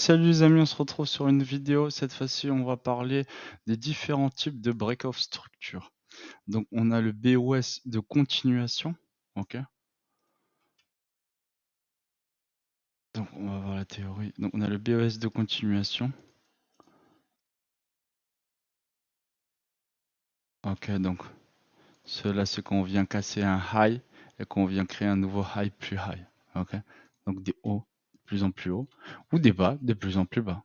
Salut les amis, on se retrouve sur une vidéo. Cette fois-ci, on va parler des différents types de break-off structure. Donc, on a le BOS de continuation. Ok. Donc, on va voir la théorie. Donc, on a le BOS de continuation. Ok, donc, cela, c'est quand on vient casser un high et qu'on vient créer un nouveau high plus high. Ok. Donc, des hauts de plus en plus hauts ou des bas de plus en plus bas.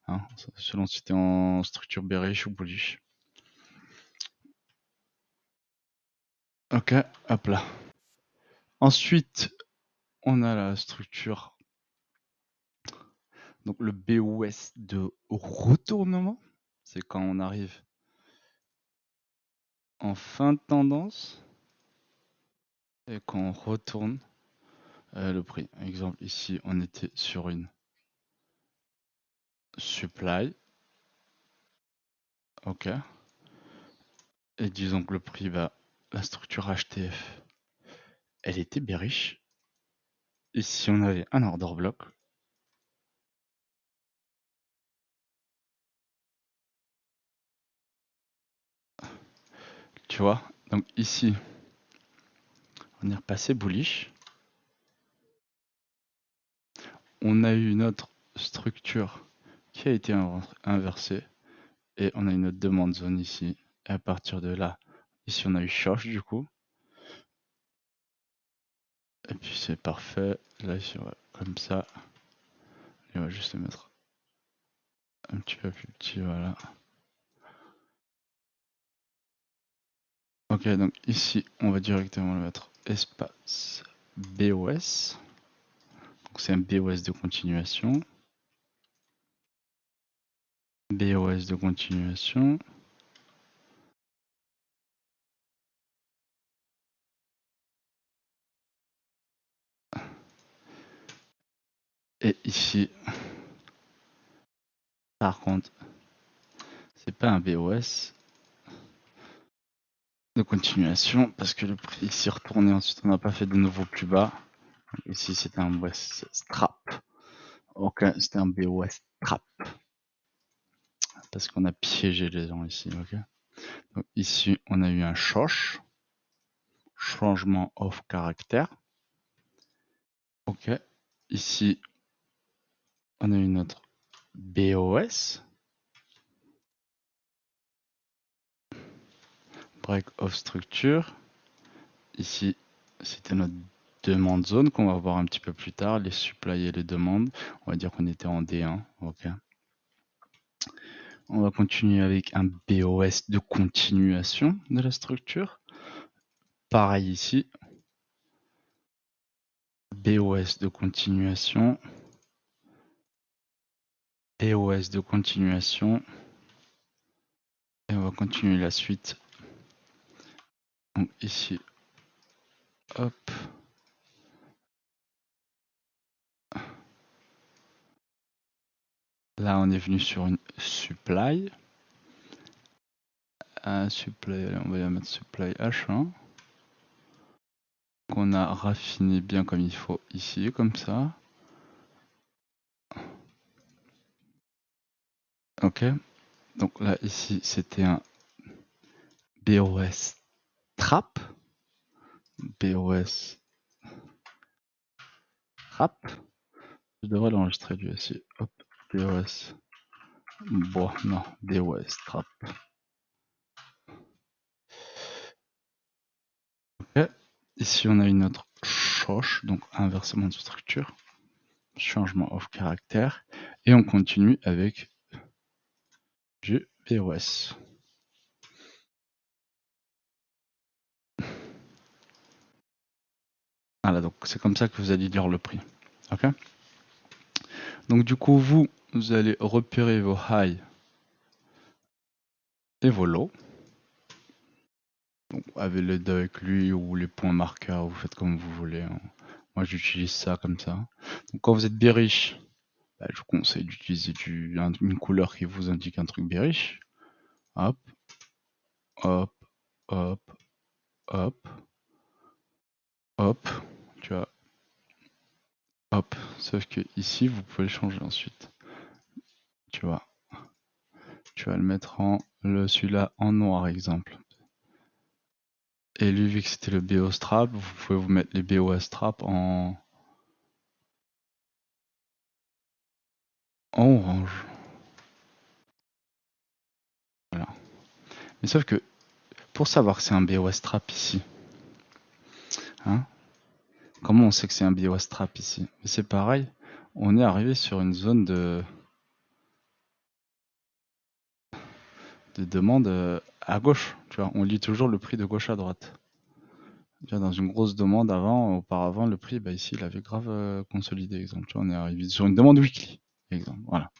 Hein, selon si tu es en structure bearish ou bullish. Ok, hop là. Ensuite, on a la structure, donc le BOS de retournement. C'est quand on arrive en fin de tendance et quand on retourne le prix. Exemple, ici, on était sur une supply. Ok. Et disons que le prix va, la structure HTF, elle était bearish. Ici, on avait un order block. Tu vois, donc ici, on est repassé bullish. On a eu une autre structure qui a été inversée. Et on a une autre demande zone ici. Et à partir de là, ici on a eu short du coup. Et puis c'est parfait. Là ici, ouais, comme ça. Et on va juste le mettre un petit peu plus petit, voilà. Ok, donc ici, on va directement le mettre espace BOS. Donc c'est un BOS de continuation. BOS de continuation. Et ici, par contre, c'est pas un BOS de continuation parce que le prix ici retourné, ensuite on n'a pas fait de nouveau plus bas. Ici c'était un BOS strap. Ok, c'était un BOS trap. Parce qu'on a piégé les gens ici, ok. Donc ici, on a eu un choche. Changement of caractère. Ok. Ici, on a eu notre BOS. Break of structure. Ici, c'était notre demande zone qu'on va voir un petit peu plus tard. Les supply et les demandes. On va dire qu'on était en D1. Ok. On va continuer avec un BOS de continuation de la structure. Pareil ici. BOS de continuation. BOS de continuation. Et on va continuer la suite. Donc ici, hop. Là, on est venu sur une supply. Un supply, on va la mettre supply H1. Qu'on a raffiné bien comme il faut ici, comme ça. Ok. Donc là, ici, c'était un BOS trap. BOS trap. Je devrais l'enregistrer lui aussi. Hop. BOS. Bon, non. BOS trap. Ok. Ici, on a une autre choche, donc inversement de structure. Changement of caractère. Et on continue avec du BOS. Voilà, donc c'est comme ça que vous allez lire le prix. Ok. Donc du coup, vous allez repérer vos highs et vos lows. Donc avec l'aide avec lui ou les points marqueurs, vous faites comme vous voulez. Hein. Moi, j'utilise ça comme ça. Donc quand vous êtes bearish, bah, je vous conseille d'utiliser une couleur qui vous indique un truc bearish. Hop, hop, hop, hop, hop. Tu vois. Hop. Sauf que ici, vous pouvez le changer ensuite. vois. Tu vas le mettre celui-là en noir, exemple. Et lui, vu que c'était le BO strap, vous pouvez vous mettre les BOS strap en orange. Voilà. Mais sauf que, pour savoir que c'est un BOS strap ici, hein, comment on sait que c'est un BOS strap ici? C'est pareil, on est arrivé sur une zone de demande à gauche, tu vois. On lit toujours le prix de gauche à droite. Tu vois, dans une grosse demande auparavant, le prix, bah ici, il avait grave consolidé, exemple. Tu vois, on est arrivé sur une demande weekly, exemple. Voilà.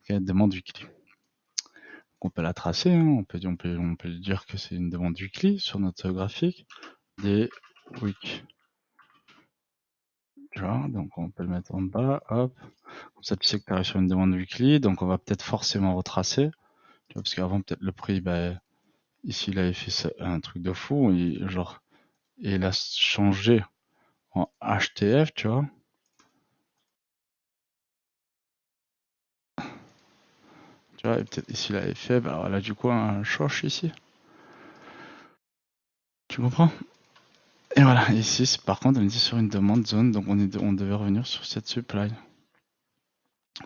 Okay, demande weekly. Donc on peut la tracer, hein. on peut dire que c'est une demande weekly sur notre graphique. Des week. Tu vois, donc on peut le mettre en bas, hop. Comme ça, tu sais que tu arrives sur une demande weekly, donc on va peut-être forcément retracer. Tu vois, parce qu'avant, peut-être le prix, bah, ici, il avait fait un truc de fou, et il a changé en HTF, tu vois. Tu vois, et peut-être ici, il avait fait, bah voilà, du coup, un choche ici. Tu comprends? Et voilà, ici, par contre, on était sur une demande zone, donc on devait revenir sur cette supply.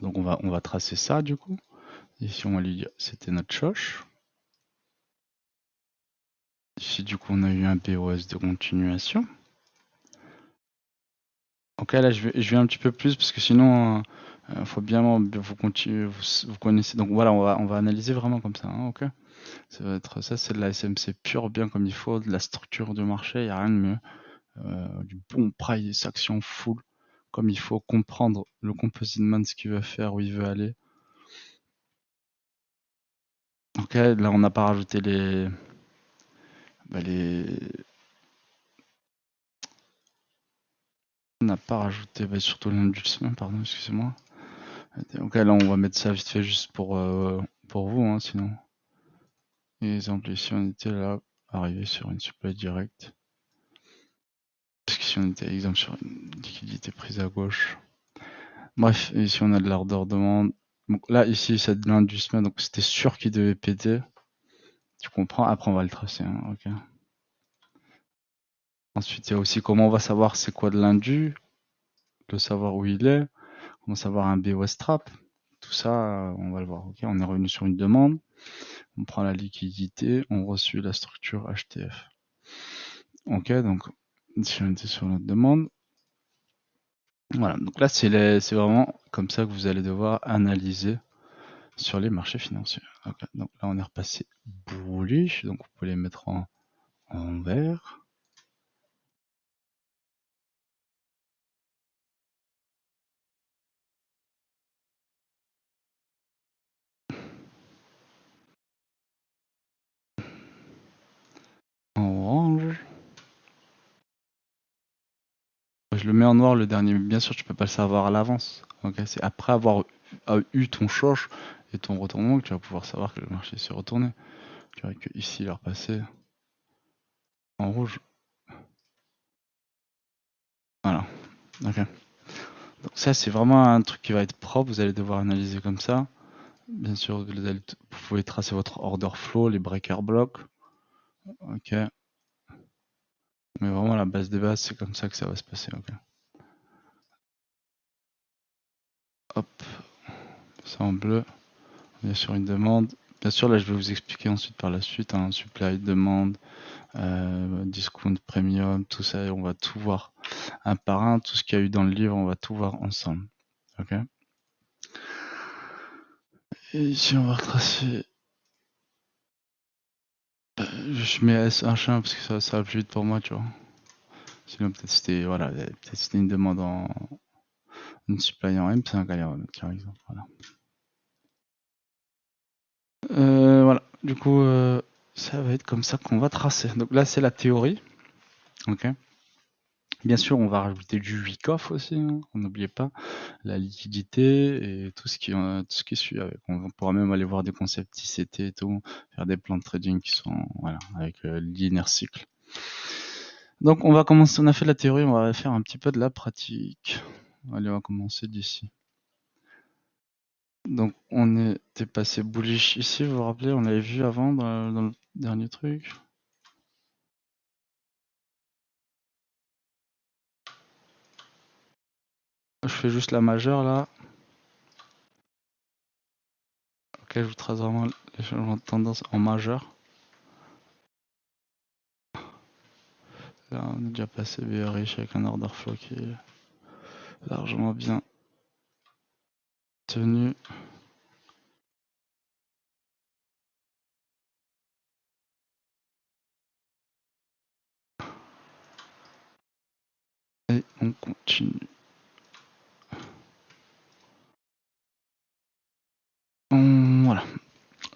Donc on va tracer ça, du coup. Ici, on va lui dire, c'était notre choche. Ici, du coup, on a eu un BOS de continuation. Ok, là, je vais un petit peu plus, parce que sinon, faut bien vous continuer, vous connaissez. Donc voilà, on va analyser vraiment comme ça, hein, ok? Ça va être ça, c'est de la SMC pure, bien comme il faut, de la structure de marché, il n'y a rien de mieux. Du bon price action full, comme il faut, comprendre le compositement de ce qu'il veut faire, où il veut aller. Ok, là, on n'a pas rajouté on n'a pas rajouté, surtout l'induction, pardon, excusez-moi. Ok, là, on va mettre ça vite fait juste pour vous, hein, sinon. Exemple, ici, on était là, arrivé sur une supply directe. Parce que si on était, exemple, sur une liquidité prise à gauche. Bref, ici, on a de l'ordre demande. Donc là, ici, c'est de l'induction, donc c'était sûr qu'il devait péter. Tu comprends? Après, on va le tracer, hein, ok. Ensuite, il y a aussi comment on va savoir c'est quoi de l'indu, de savoir où il est, comment savoir un BOS trap. Tout ça, on va le voir, ok. On est revenu sur une demande. On prend la liquidité, on reçut la structure HTF. Ok, donc si on était sur notre demande, voilà. Donc là, c'est vraiment comme ça que vous allez devoir analyser sur les marchés financiers. Okay. Donc là, on est repassé bullish, donc vous pouvez les mettre en vert. En orange. Je le mets en noir le dernier, mais bien sûr tu peux pas le savoir à l'avance. Okay, c'est après avoir eu ton short et ton retournement que tu vas pouvoir savoir que le marché s'est retourné. Tu vois que ici il est repassé en rouge. Voilà. Ok. Donc ça c'est vraiment un truc qui va être propre, vous allez devoir analyser comme ça. Bien sûr, vous pouvez tracer votre order flow, les breaker blocks. Ok. Mais vraiment la base des bases, c'est comme ça que ça va se passer. Ok. Hop. Ça en bleu. On est sur une demande. Bien sûr, là je vais vous expliquer ensuite par la suite, hein, supply, demande, discount, premium, tout ça, et on va tout voir un par un, tout ce qu'il y a eu dans le livre, on va tout voir ensemble. Ok. Et ici, on va retracer. Je mets S1 parce que ça va plus vite pour moi, tu vois. Sinon, peut-être c'était voilà, peut-être c'était une demande en une supply en M5, allez, on va mettre par exemple. Voilà. Voilà. Du coup, ça va être comme ça qu'on va tracer. Donc là, c'est la théorie. Ok. Bien sûr, on va rajouter du week-off aussi, hein, n'oubliez pas, la liquidité et tout ce qui suit avec. On pourra même aller voir des concepts ICT et tout, faire des plans de trading qui sont voilà, avec linéaire cycle. Donc on va commencer, on a fait la théorie, on va faire un petit peu de la pratique. Allez, on va commencer d'ici. Donc on était passé bullish ici, vous vous rappelez, on l'avait vu avant dans le dernier truc. Je fais juste la majeure là. Ok, je vous trace vraiment les changements de tendance en majeur. Là on est déjà passé bearish avec un order flow qui est largement bien tenu. Et on continue. Voilà.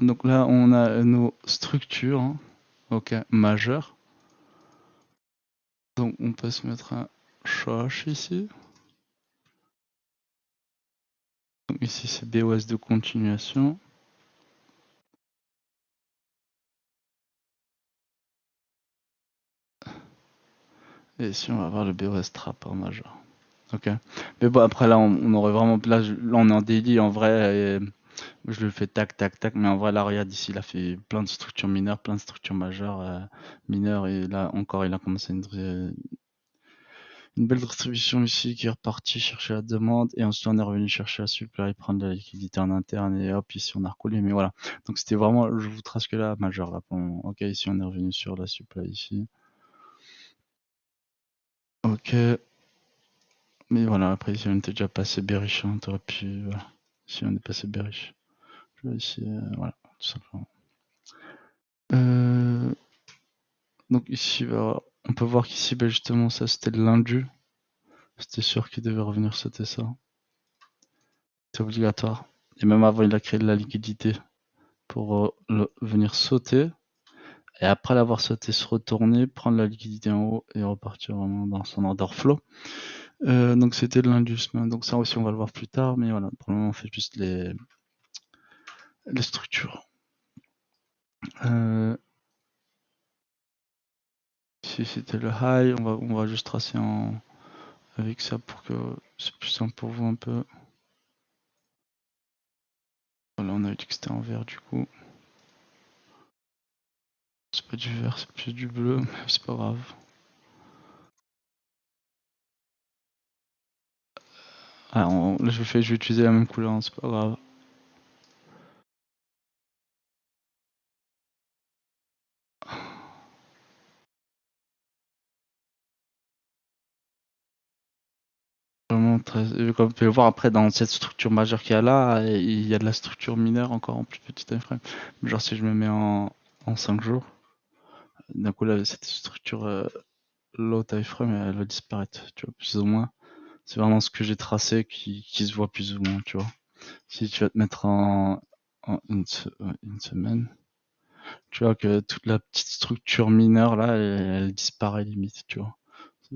Donc là on a nos structures, hein. Ok, majeures. Donc on peut se mettre un shosh ici. Donc ici c'est BOS de continuation. Et ici on va avoir le BOS trap en majeur. Ok. Mais bon après là on aurait vraiment. Là on est en daily en vrai. Et je le fais tac tac tac. Mais en vrai là regarde ici il a fait plein de structures mineures, plein de structures majeures mineures. Et là encore il a commencé une belle distribution ici qui est repartie chercher la demande et ensuite on est revenu chercher la supply, prendre de la liquidité en interne et hop ici on a recoulé. Mais voilà, donc c'était vraiment, je vous trace que la majeure là. Ok, ici on est revenu sur la supply ici. Ok, mais voilà, après ici on était déjà passé bearish, hein, t'aurais pu, voilà. Ici on est passé bearish. Je vais ici, voilà, tout simplement. Donc ici, on peut voir qu'ici, justement, ça c'était le lundi. C'était sûr qu'il devait revenir sauter ça. C'est obligatoire. Et même avant, il a créé de la liquidité pour venir sauter. Et après l'avoir sauté, se retourner, prendre la liquidité en haut et repartir vraiment dans son order flow. Donc c'était de l'indus. Donc ça aussi, on va le voir plus tard. Mais voilà, pour le moment, on fait juste les structures. Ici, c'était le high. On va juste tracer avec ça pour que c'est plus simple pour vous un peu. Voilà, on a vu que c'était en vert du coup. C'est pas du vert, c'est plus du bleu, mais c'est pas grave. Ah, là je vais utiliser la même couleur, hein, c'est pas grave. Vraiment très. Comme vous pouvez le voir après dans cette structure majeure qu'il y a là, il y a de la structure mineure encore en plus petit time frame. Genre si je me mets en 5 jours, d'un coup là cette structure low time frame elle va disparaître, tu vois, plus ou moins. C'est vraiment ce que j'ai tracé qui se voit plus ou moins, tu vois. Si tu vas te mettre en une semaine, tu vois que toute la petite structure mineure là, elle disparaît limite, tu vois.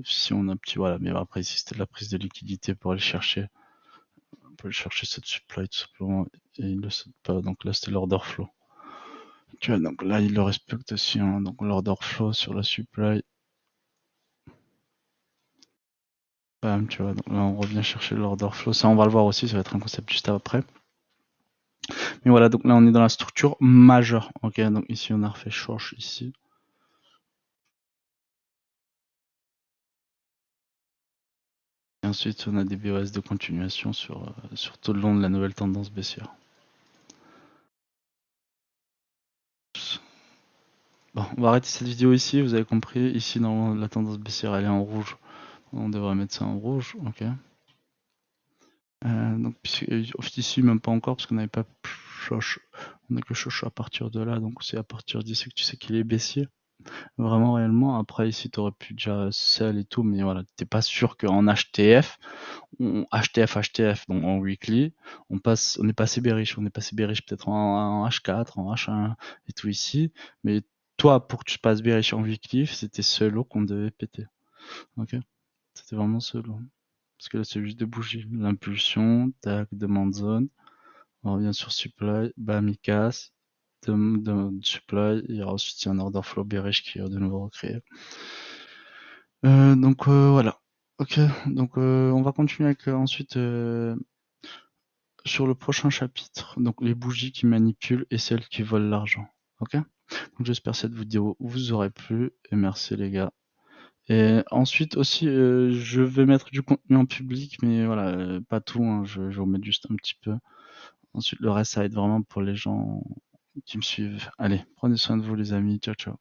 Si on a un petit, voilà, mais après ici c'était de la prise de liquidité pour aller chercher, on peut aller chercher cette supply tout simplement, et il ne le saute pas, donc là c'était l'order flow. Tu vois, donc là il le respecte aussi, hein, donc l'order flow sur la supply. Bam, tu vois, donc là on revient chercher l'order flow, ça on va le voir aussi, ça va être un concept juste après. Mais voilà, donc là on est dans la structure majeure, ok, donc ici on a refait short ici. Et ensuite on a des BOS de continuation sur tout le long de la nouvelle tendance baissière. Bon, on va arrêter cette vidéo ici, vous avez compris, ici normalement la tendance baissière elle est en rouge, on devrait mettre ça en rouge, ok. Donc ici même pas encore parce qu'on n'avait pas choche, on a que choche à partir de là, donc c'est à partir d'ici que tu sais qu'il est baissier. Vraiment réellement, après ici tu aurais pu déjà sell et tout, mais voilà, t'es pas sûr qu'en HTF, HTF, donc en weekly, on est passé bearish, peut-être en H4, en H1 et tout ici, mais toi pour que tu passes bearish en weekly, c'était ce lot qu'on devait péter, ok. C'était vraiment ce lot. Parce que là, c'est juste des bougies. L'impulsion, tac, demande zone. On revient sur supply, bam, il casse. Supply, il y aura ensuite un order flow bearish qui est de nouveau recréé. Donc voilà. Ok, donc on va continuer avec ensuite sur le prochain chapitre, donc les bougies qui manipulent et celles qui volent l'argent. Ok? Donc j'espère que cette vidéo vous aura plu et merci les gars. Et ensuite aussi, je vais mettre du contenu en public, mais voilà, pas tout, hein, je vais vous mettre juste un petit peu. Ensuite, le reste, ça va être vraiment pour les gens qui me suivent. Allez, prenez soin de vous les amis, ciao ciao.